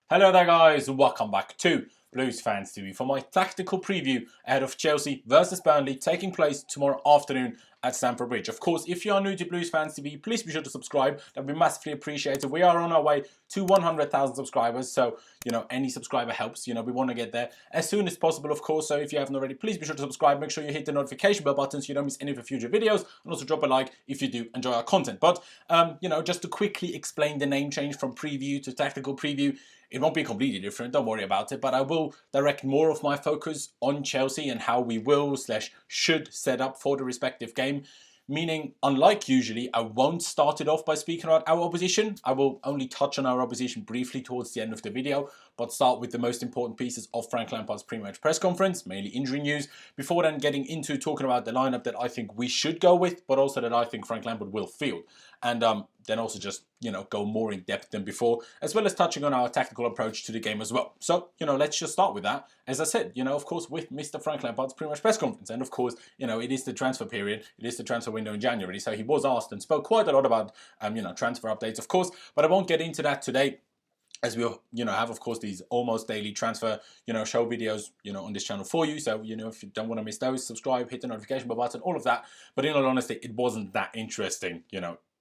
Hello there guys, and welcome back to Blues Fans TV for my tactical preview ahead of Chelsea versus Burnley taking place tomorrow afternoon at Stamford Bridge. Of course, if you are new to Blues Fans TV, please be sure to subscribe. That would be massively appreciated. We are on our way to 100,000 subscribers, so, any subscriber helps. We want to get there as soon as possible, of course. So if you haven't already, please be sure to subscribe. Make sure you hit the notification bell button so you don't miss any of the future videos, and also drop a like if you do enjoy our content. But, just to quickly explain the name change from preview to tactical preview, it won't be completely different, don't worry about it, but I will direct more of my focus on Chelsea and how we will/should set up for the respective game. Meaning, unlike usually, I won't start it off by speaking about our opposition. I will only touch on our opposition briefly towards the end of the video, but start with the most important pieces of Frank Lampard's pre-match press conference, mainly injury news, before then getting into talking about the lineup that I think we should go with, but also that I think Frank Lampard will field. And then also just, go more in depth than before, as well as touching on our tactical approach to the game as well. So, let's just start with that. As I said, of course, with Mr. Frank Lampard's pre-match press conference. And of course, it is the transfer period. It is the transfer window in January. So he was asked and spoke quite a lot about, transfer updates, of course. But I won't get into that today, as we'll, have, of course, these almost daily transfer, show videos, on this channel for you. So, if you don't want to miss those, subscribe, hit the notification bell button, all of that. But in all honesty, it wasn't that interesting,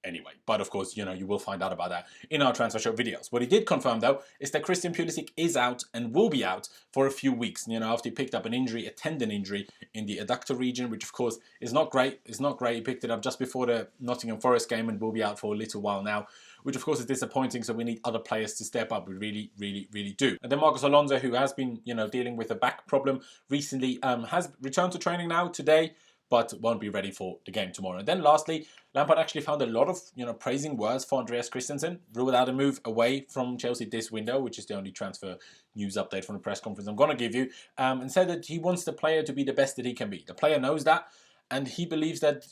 anyway. But of course, you will find out about that in our transfer show videos. What he did confirm, though, is that Christian Pulisic is out and will be out for a few weeks, after he picked up an injury, a tendon injury in the adductor region, which of course is not great. It's not great. He picked it up just before the Nottingham Forest game and will be out for a little while now, which of course is disappointing. So we need other players to step up. We really, really, really do. And then Marcos Alonso, who has been, dealing with a back problem recently, has returned to training now today, but won't be ready for the game tomorrow. And then lastly, Lampard actually found a lot of, praising words for Andreas Christensen, ruled out a move away from Chelsea this window, which is the only transfer news update from the press conference I'm going to give you, and said that he wants the player to be the best that he can be. The player knows that, and he believes that,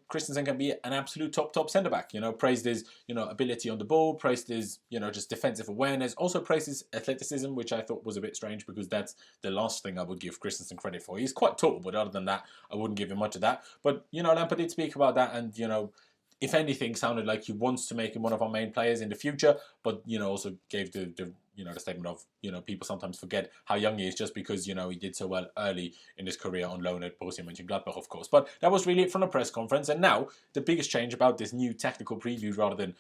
Christensen can be an absolute top centre-back. Praised his, ability on the ball, praised his, just defensive awareness, also praised his athleticism, which I thought was a bit strange because that's the last thing I would give Christensen credit for. He's quite tall, but other than that, I wouldn't give him much of that. But, Lampard did speak about that and, if anything, sounded like he wants to make him one of our main players in the future, but, also gave the statement of, people sometimes forget how young he is just because, he did so well early in his career on loan at Borussia Mönchengladbach, of course. But that was really it from the press conference. And now, the biggest change about this new tactical preview rather than,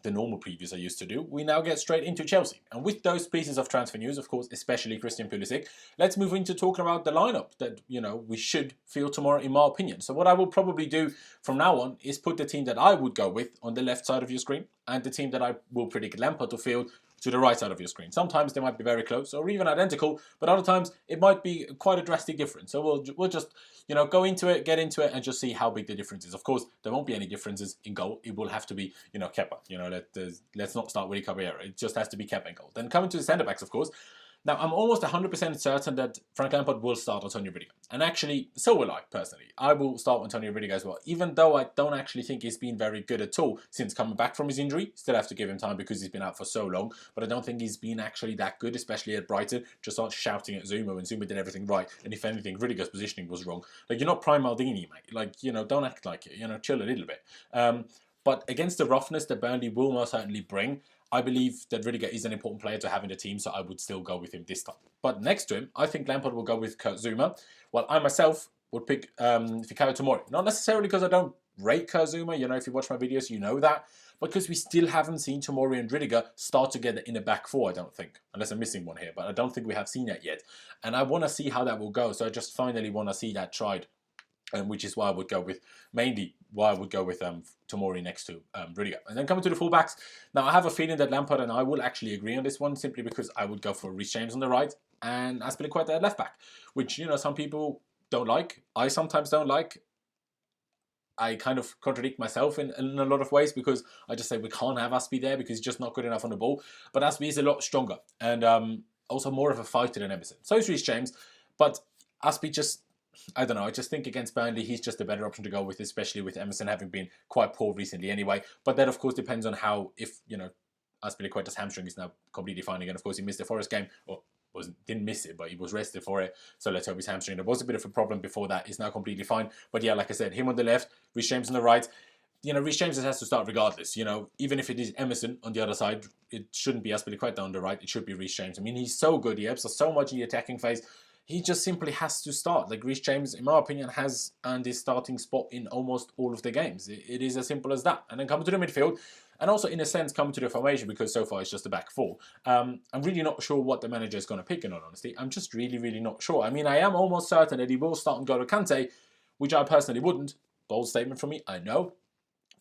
the normal previews I used to do, we now get straight into Chelsea. And with those pieces of transfer news, of course, especially Christian Pulisic, let's move into talking about the lineup that, we should field tomorrow, in my opinion. So what I will probably do from now on is put the team that I would go with on the left side of your screen and the team that I will predict Lampard to field to the right side of your screen. Sometimes they might be very close or even identical, but other times it might be quite a drastic difference. So we'll just, go into it, get into it, and just see how big the difference is. Of course, there won't be any differences in goal. It will have to be, Kepa. Let's not start with Caballero. It just has to be Kepa in goal. Then coming to the centre-backs, of course. Now, I'm almost 100% certain that Frank Lampard will start Antonio Rudiger. And actually, so will I, personally. I will start Antonio Rudiger as well, even though I don't actually think he's been very good at all since coming back from his injury. Still have to give him time because he's been out for so long, but I don't think he's been actually that good, especially at Brighton. Just not shouting at Zuma when Zuma did everything right, and if anything, Rudiger's positioning was wrong. You're not prime Maldini, mate. Don't act like it. Chill a little bit. But against the roughness that Burnley will most certainly bring, I believe that Rudiger is an important player to have in the team, so I would still go with him this time. But next to him, I think Lampard will go with Kurt Zouma, while I myself would pick Fikayo Tomori. Not necessarily because I don't rate Kurt Zouma, if you watch my videos, you know that, but because we still haven't seen Tomori and Rudiger start together in a back four, I don't think. Unless I'm missing one here, but I don't think we have seen that yet. And I want to see how that will go, so I just finally want to see that tried. Which is why I would go with, mainly why I would go with Tomori next to Rudiger. And then coming to the fullbacks, now I have a feeling that Lampard and I will actually agree on this one, simply because I would go for Reece James on the right and Azpilicueta at left back, which, some people don't like. I sometimes don't like. I kind of contradict myself in a lot of ways because I just say we can't have Aspi there because he's just not good enough on the ball. But Aspi is a lot stronger and also more of a fighter than Emerson. So is Reece James, but Aspi just, I don't know, I just think against Burnley, he's just a better option to go with, especially with Emerson having been quite poor recently anyway. But that, of course, depends on how, if, Azpilicueta's hamstring is now completely fine again. Of course, he missed the Forest game, or didn't miss it, but he was rested for it. So let's hope his hamstring. There was a bit of a problem before that. He's now completely fine. But yeah, like I said, him on the left, Reece James on the right. you know, Reece James has to start regardless. You know, even if it is Emerson on the other side, it shouldn't be Azpilicueta on the right. It should be Reece James. I mean, he's so good. He helps us so much in the attacking phase. He just simply has to start. Like, Reece James, in my opinion, has earned his starting spot in almost all of the games. It is as simple as that. And then coming to the midfield, and also in a sense coming to the formation, because so far it's just a back four. I'm really not sure what the manager is going to pick, in all honesty. I'm just really, really not sure. I mean, I am almost certain that he will start N'Golo Kante, which I personally wouldn't. Bold statement from me, I know.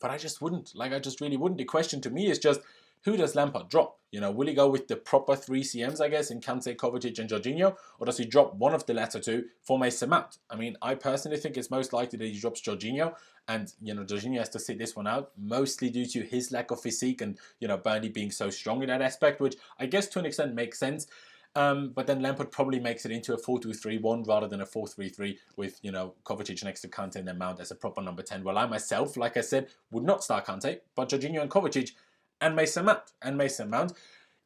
But I just wouldn't. Like, I just really wouldn't. The question to me is just, who does Lampard drop? You know, will he go with the proper 3 CMs, I guess, in Kante, Kovacic and Jorginho? Or does he drop one of the latter two for Mason Mount? I mean, I personally think it's most likely that he drops Jorginho. And, you know, Jorginho has to sit this one out, mostly due to his lack of physique and, you know, Burnley being so strong in that aspect, which I guess to an extent makes sense. But then Lampard probably makes it into a 4-2-3-1 rather than a 4-3-3 with, you know, Kovacic next to Kante and then Mount as a proper number 10. Well, I myself, like I said, would not start Kante, but Jorginho and Kovacic and Mason Mount.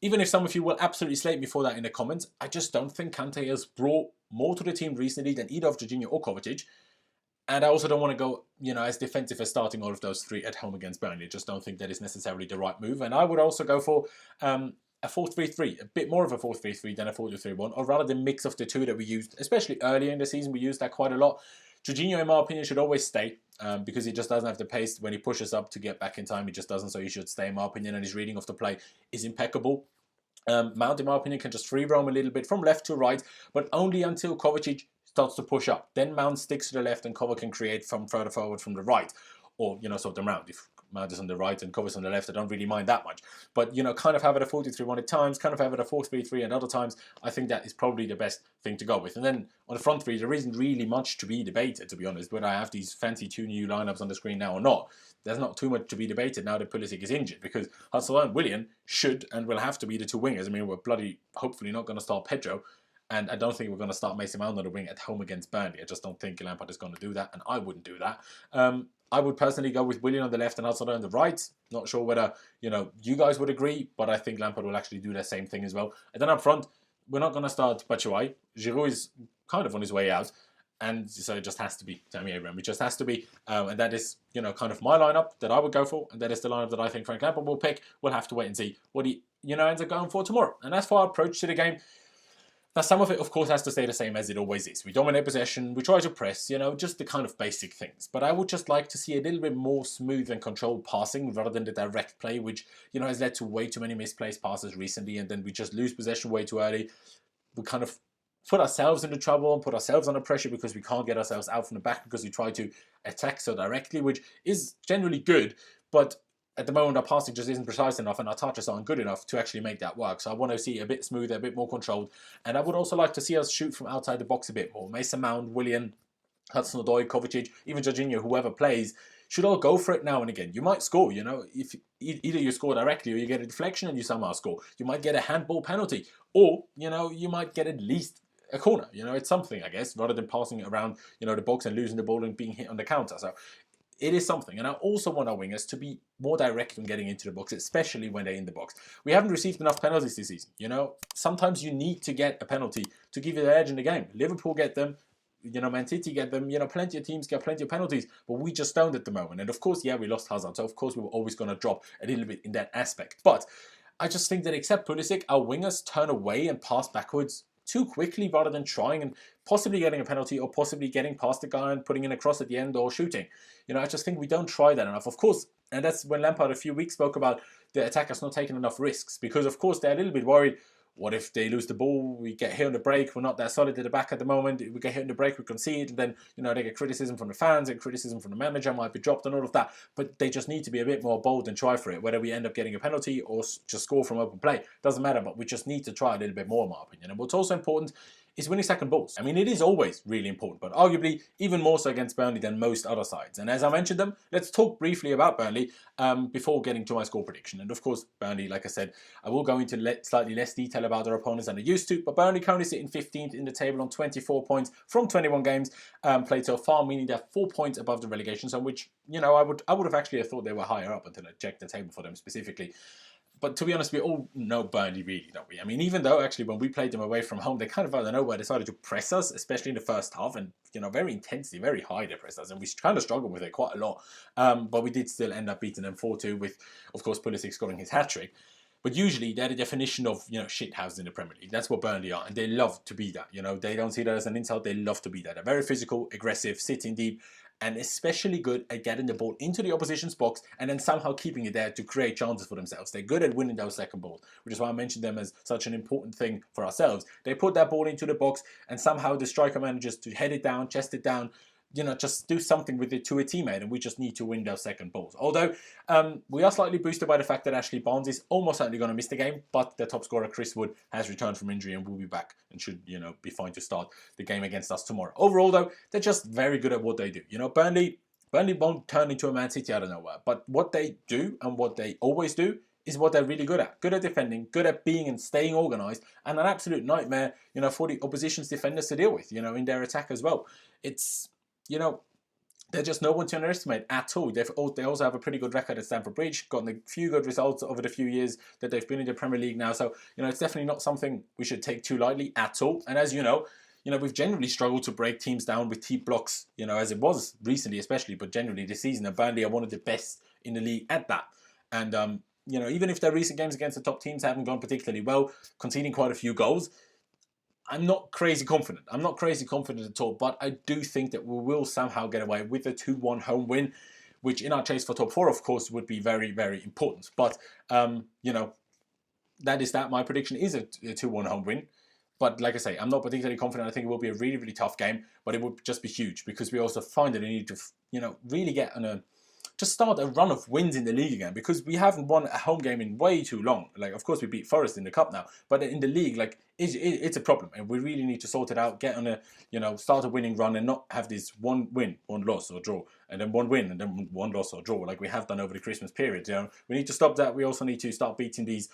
Even if some of you will absolutely slate me for that in the comments, I just don't think Kante has brought more to the team recently than either of Jorginho or Kovacic. And I also don't want to go, you know, as defensive as starting all of those 3 at home against Burnley. I just don't think that is necessarily the right move. And I would also go for a 4-3-3, a bit more of a 4-3-3 than a 4-2-3-1, or rather the mix of the two that we used, especially earlier in the season. We used that quite a lot. Jorginho, in my opinion, should always stay because he just doesn't have the pace when he pushes up to get back in time. He just doesn't, so he should stay, in my opinion, and his reading of the play is impeccable. Mount, in my opinion, can just free roam a little bit from left to right, but only until Kovacic starts to push up. Then Mount sticks to the left and Kovacic can create from further forward from the right, or, you know, sort them round. If Mount is on the right and Kovacic's on the left, I don't really mind that much. But, you know, kind of have it a 4-2-3-1 at times, kind of have it a 4-3-3 at other times. I think that is probably the best thing to go with. And then on the front three, there isn't really much to be debated, to be honest, whether I have these fancy 2 new lineups on the screen now or not. There's not too much to be debated now that Pulisic is injured, because HUDSON-ODOI and Willian should and will have to be the 2 wingers. I mean, we're bloody hopefully not going to start Pedro, and I don't think we're going to start Mason Mount on the wing at home against Burnley. I just don't think Lampard is going to do that, and I wouldn't do that. I would personally go with Willian on the left and HUDSON-ODOI on the right. Not sure whether, you know, you guys would agree, but I think Lampard will actually do the same thing as well. And then up front, we're not going to start Batshuayi. Giroud is kind of on his way out, and so it just has to be Tammy Abraham. It just has to be, and that is, you know, kind of my lineup that I would go for, and that is the lineup that I think Frank Lampard will pick. We'll have to wait and see what he, you know, ends up going for tomorrow. And as for our approach to the game, now, some of it, of course, has to stay the same as it always is. We dominate possession, we try to press, you know, just the kind of basic things. But I would just like to see a little bit more smooth and controlled passing rather than the direct play, which, you know, has led to way too many misplaced passes recently, and then we just lose possession way too early. We kind of put ourselves into trouble and put ourselves under pressure because we can't get ourselves out from the back because we try to attack so directly, which is generally good, but at the moment, our passing just isn't precise enough and our touches aren't good enough to actually make that work. So I want to see a bit smoother, a bit more controlled. And I would also like to see us shoot from outside the box a bit more. Mason Mount, Willian, HUDSON-ODOI, Kovacic, even Jorginho, whoever plays, should all go for it now and again. You might score, you know, if either you score directly or you get a deflection and you somehow score. You might get a handball penalty, or, you know, you might get at least a corner. You know, it's something, I guess, rather than passing it around, you know, the box and losing the ball and being hit on the counter. So it is something, and I also want our wingers to be more direct when getting into the box, especially when they're in the box. We haven't received enough penalties this season, you know. Sometimes you need to get a penalty to give you the edge in the game. Liverpool get them, you know, Man City get them, you know, plenty of teams get plenty of penalties, but we just don't at the moment. And of course, yeah, we lost Hazard, so of course we were always going to drop a little bit in that aspect. But I just think that except Pulisic, our wingers turn away and pass backwards too quickly rather than trying and possibly getting a penalty or possibly getting past the guy and putting in a cross at the end or shooting. You know, I just think we don't try that enough. Of course, and that's when Lampard a few weeks spoke about the attackers not taking enough risks, because of course they're a little bit worried. What if they lose the ball? We get hit on the break. We're not that solid at the back at the moment. We get hit on the break, we concede, and then, you know, they get criticism from the fans and criticism from the manager, might be dropped and all of that. But they just need to be a bit more bold and try for it. Whether we end up getting a penalty or just score from open play, doesn't matter, but we just need to try a little bit more, in my opinion. And what's also important is winning second balls. I mean, it is always really important, but arguably even more so against Burnley than most other sides. And as I mentioned them, let's talk briefly about Burnley before getting to my score prediction. And of course, Burnley, like I said, I will go into slightly less detail about their opponents than I used to, but Burnley currently sitting 15th in the table on 24 points from 21 games played so far, meaning they're 4 points above the relegation zone, which, you know, I would have actually thought they were higher up until I checked the table for them specifically. But to be honest, we all know Burnley really, don't we? I mean, even though actually when we played them away from home, they kind of out of nowhere decided to press us, especially in the first half, and very intensely, very high they pressed us, and we kind of struggled with it quite a lot. But we did still end up beating them 4-2 with, of course, PULISIC scoring his hat-trick. But usually they're the definition of, shithouses in the Premier League. That's what Burnley are, and they love to be that. They don't see that as an insult. They love to be that. They're very physical, aggressive, sitting deep, and especially good at getting the ball into the opposition's box and then somehow keeping it there to create chances for themselves. They're good at winning those second balls, which is why I mentioned them as such an important thing for ourselves. They put that ball into the box, and somehow the striker manages to head it down, chest it down, just do something with it to a teammate, and we just need to win those second balls. Although we are slightly boosted by the fact that Ashley Barnes is almost certainly going to miss the game, but the top scorer Chris Wood has returned from injury and will be back and should be fine to start the game against us tomorrow. Overall though, they're just very good at what they do. Burnley won't turn into a Man City out of nowhere, but what they do and what they always do is what they're really good at. Good at defending, good at being and staying organised, and an absolute nightmare, for the opposition's defenders to deal with, in their attack as well. It's they're just no one to underestimate at all. They also have a pretty good record at Stamford Bridge, gotten a few good results over the few years that they've been in the Premier League now. So, it's definitely not something we should take too lightly at all. And as we've generally struggled to break teams down with deep blocks, as it was recently especially, but generally this season. And Burnley are one of the best in the league at that. And, even if their recent games against the top teams haven't gone particularly well, conceding quite a few goals, I'm not crazy confident. I'm not crazy confident at all, but I do think that we will somehow get away with a 2-1 home win, which in our chase for top 4, of course, would be very, very important. But, that is that. My prediction is a 2-1 home win. But like I say, I'm not particularly confident. I think it will be a really, really tough game, but it would just be huge because we also find that we need to, really get on just start a run of wins in the league again, because we haven't won a home game in way too long. Like, of course, we beat Forest in the cup now, but in the league, like, it's a problem, and we really need to sort it out, get on a, start a winning run, and not have this one win, one loss or draw, and then one win, and then one loss or draw, like we have done over the Christmas period. We need to stop that. We also need to start beating these,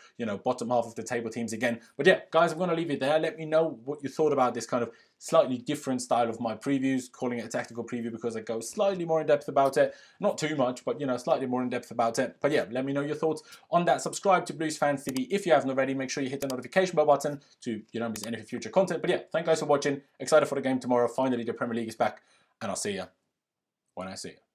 bottom half of the table teams again. But yeah, guys, I'm going to leave it there. Let me know what you thought about this kind of slightly different style of my previews, calling it a tactical preview because I go slightly more in depth about it. Not too much, but slightly more in depth about it. But yeah, let me know your thoughts on that. Subscribe to Blues Fans TV if you haven't already. Make sure you hit the notification bell button to miss any future content. But yeah, thank you guys for watching. Excited for the game tomorrow. Finally, the Premier League is back, and I'll see you when I see you.